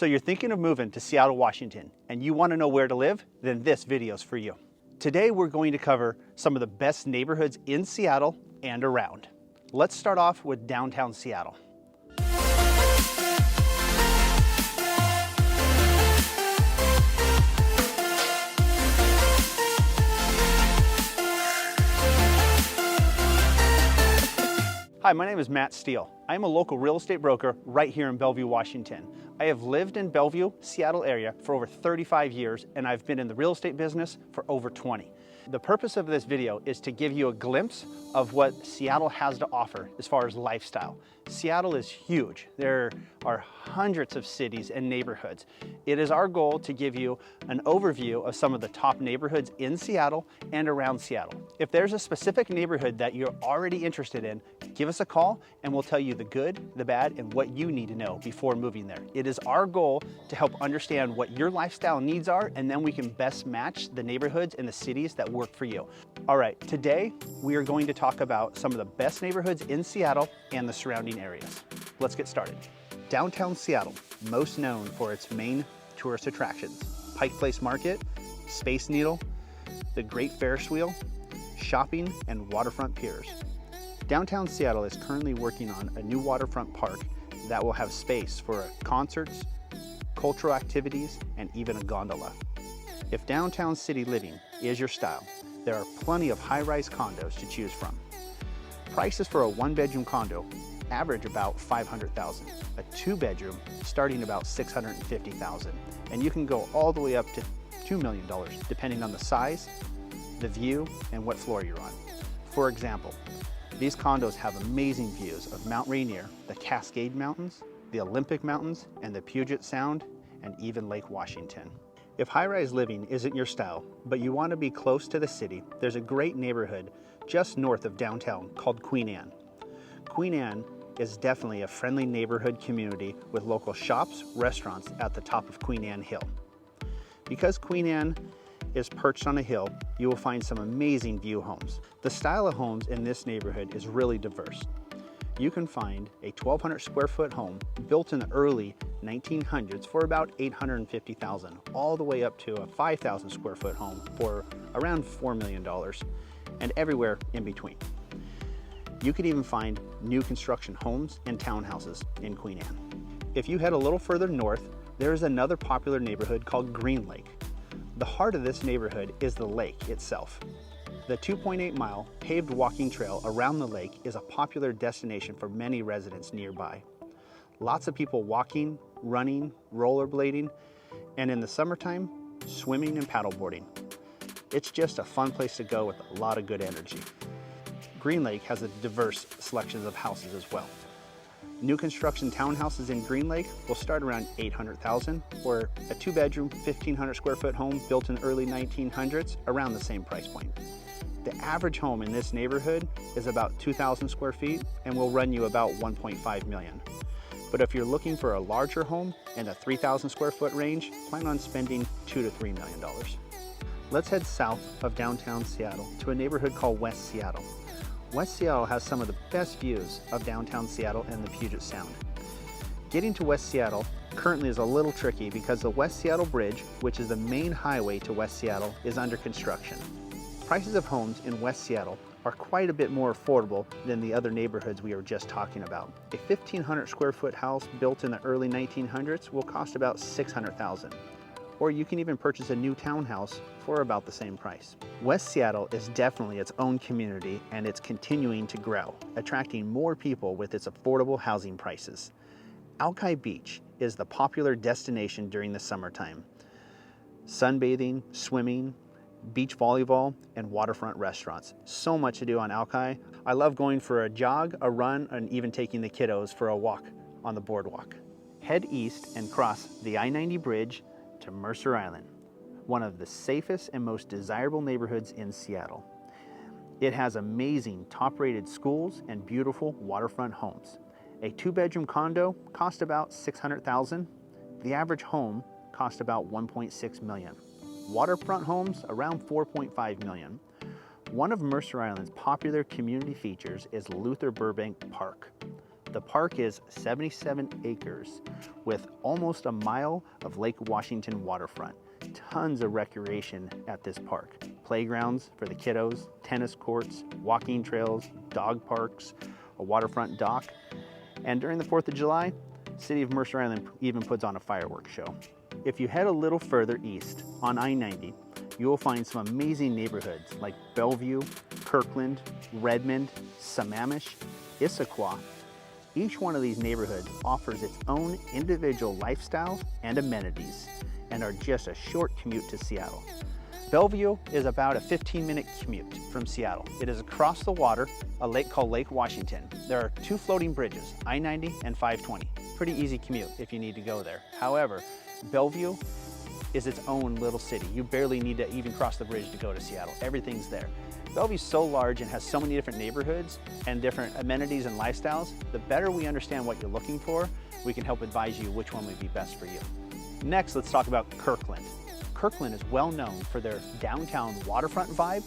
So you're thinking of moving to Seattle, Washington, and you want to know where to live? Then this video's for you. Today we're going to cover some of the best neighborhoods in Seattle and around. Let's start off with downtown Seattle. Hi, my name is Matt Steele. I am a local real estate broker right here in Bellevue, Washington. I have lived in Bellevue, Seattle area for over 35 years, and I've been in the real estate business for over 20. The purpose of this video is to give you a glimpse of what Seattle has to offer as far as lifestyle. Seattle is huge. There are hundreds of cities and neighborhoods. It is our goal to give you an overview of some of the top neighborhoods in Seattle and around Seattle. If there's a specific neighborhood that you're already interested in, give us a call and we'll tell you the good, the bad, and what you need to know before moving there. It is our goal to help understand what your lifestyle needs are, and then we can best match the neighborhoods and the cities that work for you. All right, today we are going to talk about some of the best neighborhoods in Seattle and the surrounding areas. Let's get started. Downtown Seattle, most known for its main tourist attractions: Pike Place Market, Space Needle, the Great Ferris Wheel, shopping, and waterfront piers. Downtown Seattle is currently working on a new waterfront park that will have space for concerts, cultural activities, and even a gondola. If downtown city living is your style, there are plenty of high-rise condos to choose from. Prices for a one-bedroom condo average about $500,000, a two-bedroom starting about $650,000, and you can go all the way up to $2 million depending on the size, the view, and what floor you're on. For example, these condos have amazing views of Mount Rainier, the Cascade Mountains, the Olympic Mountains, and the Puget Sound, and even Lake Washington. If high-rise living isn't your style, but you want to be close to the city, there's a great neighborhood just north of downtown called Queen Anne. Queen Anne is definitely a friendly neighborhood community with local shops, restaurants at the top of Queen Anne Hill. Because Queen Anne is perched on a hill, you will find some amazing view homes. The style of homes in this neighborhood is really diverse. You can find a 1,200 square foot home built in the early 1900s for about $850,000, all the way up to a 5,000 square foot home for around $4 million, and everywhere in between. You could even find new construction homes and townhouses in Queen Anne. If you head a little further north, there is another popular neighborhood called Green Lake. The heart of this neighborhood is the lake itself. The 2.8-mile paved walking trail around the lake is a popular destination for many residents nearby. Lots of people walking, running, rollerblading, and in the summertime, swimming and paddleboarding. It's just a fun place to go with a lot of good energy. Green Lake has a diverse selection of houses as well. New construction townhouses in Green Lake will start around $800,000, or a two-bedroom, 1,500 square foot home built in the early 1900s around the same price point. The average home in this neighborhood is about 2,000 square feet and will run you about $1.5 million. But if you're looking for a larger home in the 3,000 square foot range, plan on spending $2 to $3 million. Let's head south of downtown Seattle to a neighborhood called West Seattle. West Seattle has some of the best views of downtown Seattle and the Puget Sound. Getting to West Seattle currently is a little tricky because the West Seattle Bridge, which is the main highway to West Seattle, is under construction. Prices of homes in West Seattle are quite a bit more affordable than the other neighborhoods we were just talking about. A 1,500 square foot house built in the early 1900s will cost about $600,000. Or you can even purchase a new townhouse for about the same price. West Seattle is definitely its own community, and it's continuing to grow, attracting more people with its affordable housing prices. Alki Beach is the popular destination during the summertime. Sunbathing, swimming, beach volleyball, and waterfront restaurants. So much to do on Alki. I love going for a jog, a run, and even taking the kiddos for a walk on the boardwalk. Head east and cross the I-90 bridge to Mercer Island, one of the safest and most desirable neighborhoods in Seattle. It has amazing top-rated schools and beautiful waterfront homes. A two-bedroom condo costs about $600,000. The average home costs about $1.6 million. Waterfront homes around $4.5 million. One of Mercer Island's popular community features is Luther Burbank Park. The park is 77 acres with almost a mile of Lake Washington waterfront. Tons of recreation at this park. Playgrounds for the kiddos, tennis courts, walking trails, dog parks, a waterfront dock. And during the 4th of July, City of Mercer Island even puts on a fireworks show. If you head a little further east on I-90, you will find some amazing neighborhoods like Bellevue, Kirkland, Redmond, Sammamish, Issaquah. Each one of these neighborhoods offers its own individual lifestyle and amenities and are just a short commute to Seattle. Bellevue is about a 15-minute commute from Seattle. It is across the water, a lake called Lake Washington. There are 2 floating bridges, I-90 and 520. Pretty easy commute if you need to go there. However, Bellevue is its own little city. You barely need to even cross the bridge to go to Seattle. Everything's there. Bellevue's so large and has so many different neighborhoods and different amenities and lifestyles. The better we understand what you're looking for, we can help advise you which one would be best for you. Next, let's talk about Kirkland. Kirkland is well known for their downtown waterfront vibe,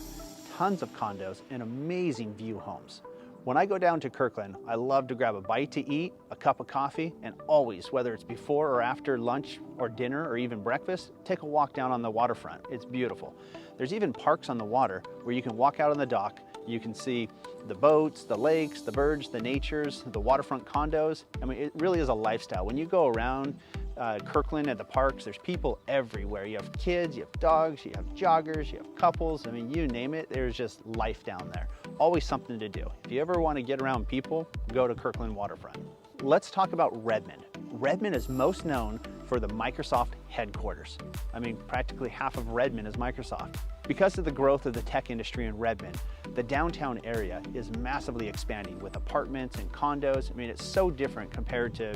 tons of condos, and amazing view homes. When I go down to Kirkland, I love to grab a bite to eat, a cup of coffee, and always, whether it's before or after lunch or dinner or even breakfast, take a walk down on the waterfront. It's beautiful. There's even parks on the water where you can walk out on the dock. You can see the boats, the lakes, the birds, the natures, the waterfront condos. I mean, it really is a lifestyle. When you go around Kirkland at the parks, there's people everywhere. You have kids, you have dogs, you have joggers, you have couples. I mean, you name it, there's just life down there. Always something to do. If you ever want to get around people, go to Kirkland Waterfront. Let's talk about Redmond. Redmond is most known for the Microsoft headquarters. I mean, practically half of Redmond is Microsoft. Because of the growth of the tech industry in Redmond, the downtown area is massively expanding with apartments and condos. I mean, it's so different compared to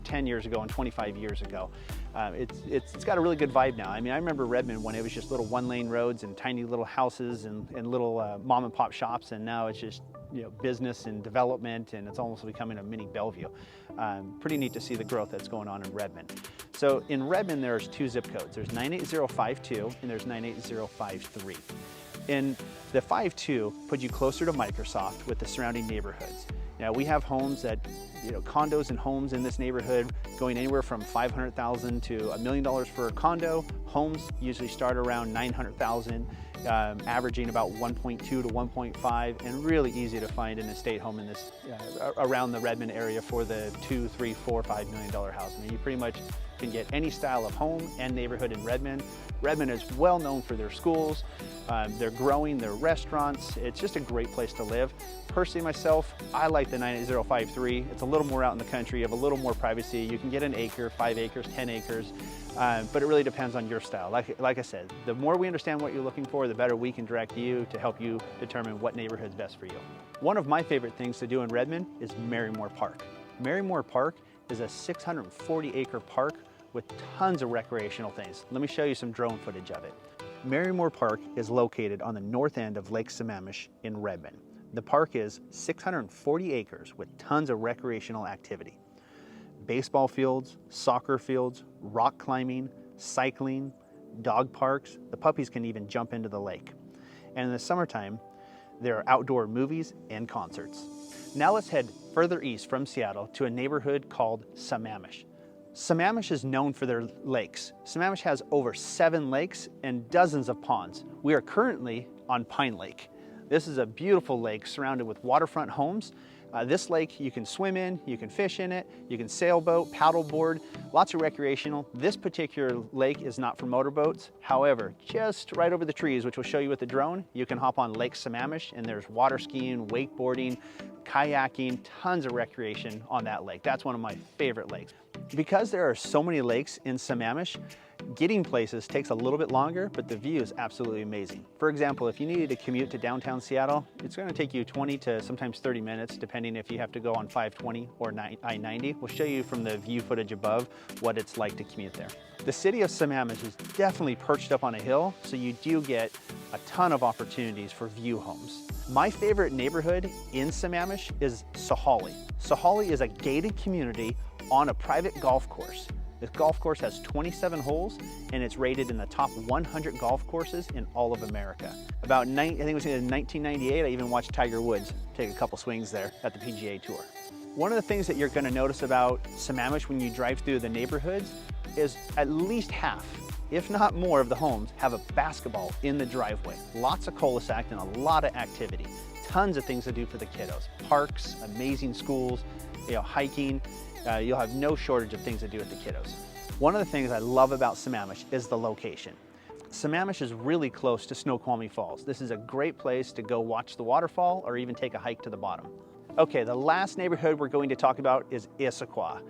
10 years ago and 25 years ago. It's got a really good vibe now. I mean, I remember Redmond when it was just little 1-lane roads and tiny little houses and little mom and pop shops, and now it's just, you know, business and development, and it's almost becoming a mini Bellevue. Pretty neat to see the growth that's going on in Redmond. So in Redmond, there's 2 zip codes. There's 98052 and there's 98053. And the 52 put you closer to Microsoft with the surrounding neighborhoods. Now we have homes that, you know, condos and homes in this neighborhood going anywhere from $500,000 to $1 million for a condo. Homes usually start around $900,000, averaging about 1.2 to 1.5, and really easy to find an estate home in this around the Redmond area for the $2, $3, $4, $5 million house. I mean, you pretty much can get any style of home and neighborhood in Redmond. Redmond is well known for their schools. They're growing, their restaurants. It's just a great place to live. Personally, myself, I like the 98053. It's a little more out in the country. You have a little more privacy. You can get an acre, 5 acres, 10 acres, but it really depends on your style. Like I said, the more we understand what you're looking for, the better we can direct you to help you determine what neighborhood is best for you. One of my favorite things to do in Redmond is Marymore Park. Marymore Park is a 640-acre park with tons of recreational things. Let me show you some drone footage of it. Marymore Park is located on the north end of Lake Sammamish in Redmond. The park is 640 acres with tons of recreational activity. Baseball fields, soccer fields, rock climbing, cycling, dog parks. The puppies can even jump into the lake. And in the summertime, there are outdoor movies and concerts. Now let's head further east from Seattle to a neighborhood called Sammamish. Sammamish is known for their lakes. Sammamish has over 7 lakes and dozens of ponds. We are currently on Pine Lake. This is a beautiful lake surrounded with waterfront homes. This lake you can swim in, you can fish in it, you can sailboat, paddleboard, lots of recreational. This particular lake is not for motorboats. However, just right over the trees, which we'll show you with the drone, you can hop on Lake Sammamish, and there's water skiing, wakeboarding, kayaking, tons of recreation on that lake. That's one of my favorite lakes. Because there are so many lakes in Sammamish, getting places takes a little bit longer, but the view is absolutely amazing. For example, if you needed to commute to downtown Seattle, it's going to take you 20 to sometimes 30 minutes, depending if you have to go on 520 or I-90. We'll show you from the view footage above what it's like to commute there. The city of Sammamish is definitely perched up on a hill, so you do get a ton of opportunities for view homes. My favorite neighborhood in Sammamish is Sahalee. Sahalee is a gated community on a private golf course. This golf course has 27 holes, and it's rated in the top 100 golf courses in all of America. I think it was in 1998, I even watched Tiger Woods take a couple swings there at the PGA Tour. One of the things that you're going to notice about Sammamish when you drive through the neighborhoods is at least half, if not more, of the homes have a basketball in the driveway. Lots of cul-de-sac and a lot of activity. Tons of things to do for the kiddos. Parks, amazing schools, hiking. You'll have no shortage of things to do with the kiddos. One of the things I love about Sammamish is the location. Sammamish is really close to Snoqualmie Falls. This is a great place to go watch the waterfall or even take a hike to the bottom. Okay, the last neighborhood we're going to talk about is Issaquah.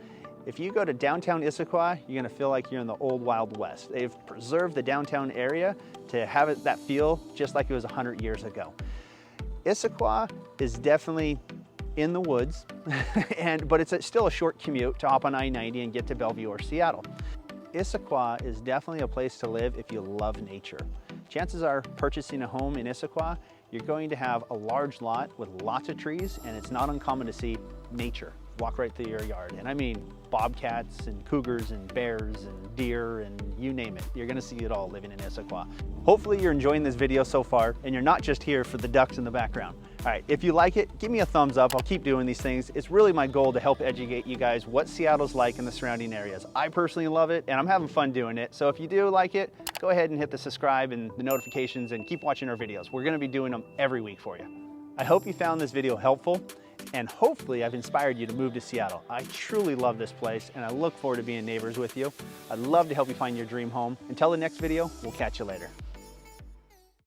If you go to downtown Issaquah, you're gonna feel like you're in the old Wild West. They've preserved the downtown area to have that feel just like it was 100 years ago. Issaquah is definitely in the woods, but it's still a short commute to hop on I-90 and get to Bellevue or Seattle. Issaquah is definitely a place to live if you love nature. Chances are, purchasing a home in Issaquah, you're going to have a large lot with lots of trees, and it's not uncommon to see nature walk right through your yard. And I mean bobcats and cougars and bears and deer and you name it. You're gonna see it all living in Issaquah. Hopefully you're enjoying this video so far and you're not just here for the ducks in the background. All right, if you like it, give me a thumbs up. I'll keep doing these things. It's really my goal to help educate you guys what Seattle's like in the surrounding areas. I personally love it and I'm having fun doing it. So if you do like it, go ahead and hit the subscribe and the notifications and keep watching our videos. We're gonna be doing them every week for you. I hope you found this video helpful, and hopefully I've inspired you to move to Seattle. I truly love this place and I look forward to being neighbors with you. I'd love to help you find your dream home. Until the next video, we'll catch you later.